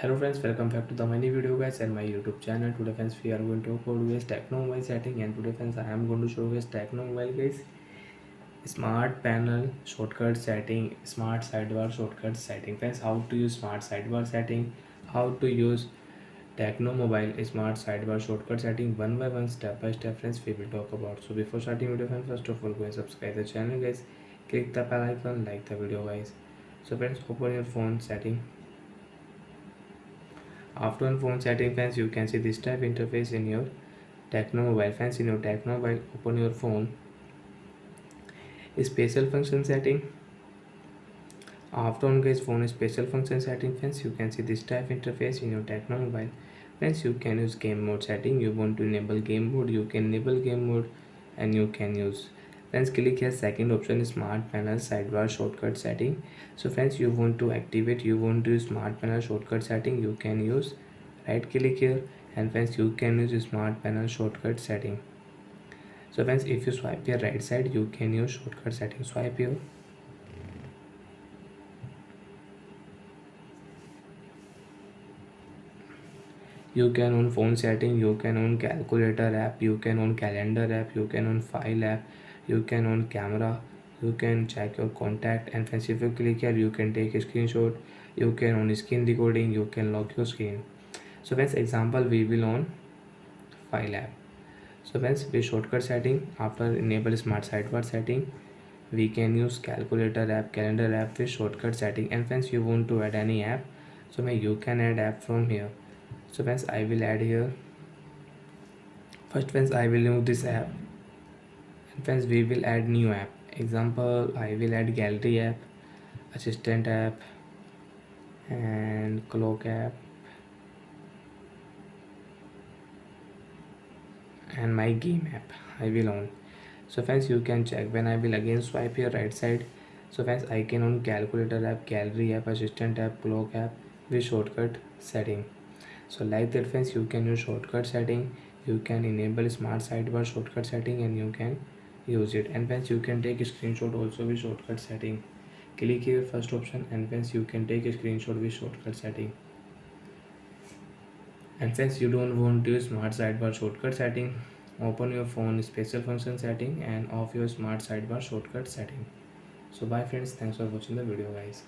Hello friends, welcome back to the mini video guys and my YouTube channel. Today friends we are going to talk about guys Tecno mobile setting, and today friends I am going to show guys Tecno mobile guys smart panel shortcut setting, smart sidebar shortcut setting. Friends, how to use smart sidebar setting, how to use Tecno mobile smart sidebar shortcut setting one by one, step by step friends we will talk about. So before starting video friends, first of all go and subscribe the channel guys, click the bell icon, like the video guys. So friends, open your phone setting. After on phone setting friends, you can see this type interface in your Tecno mobile. Friends, in your Tecno mobile, open your phone special function setting. After on guys phone special function setting friends, you can see this type interface in your Tecno mobile. Friends, you can use game mode setting. You want to enable game mode, you can enable game mode, and you can use. Friends, click here second option, smart panel sidebar shortcut setting. So friends, you want to activate, you want to use smart panel shortcut setting, you can use. Right click here, and friends you can use smart panel shortcut setting. So friends, if you swipe here right side, you can use shortcut setting. Swipe here. You can on phone setting, you can on calculator app, you can on calendar app, you can on file app, you can on camera, you can check your contact, and friends if you click here you can take a screenshot, you can on screen recording, you can lock your screen. So friends, example we will on file app. So friends, with shortcut setting, after enable smart sidebar setting, we can use calculator app, calendar app with shortcut setting. And friends, you want to add any app, so you can add app from here. So friends, I will add here. First friends, I will use this app, and friends we will add new app. Example, I will add gallery app, assistant app, and clock app, and my game app I will on. So friends, you can check when I will again swipe here right side. So friends, I can on calculator app, gallery app, assistant app, clock app with shortcut setting. So like that friends, you can use shortcut setting, you can enable smart sidebar shortcut setting, and you can use it. And friends, you can take a screenshot also with shortcut setting. Click here first option, and friends you can take a screenshot with shortcut setting. And since you don't want to use smart sidebar shortcut setting, open your phone special function setting and off your smart sidebar shortcut setting. So bye friends, thanks for watching the video guys.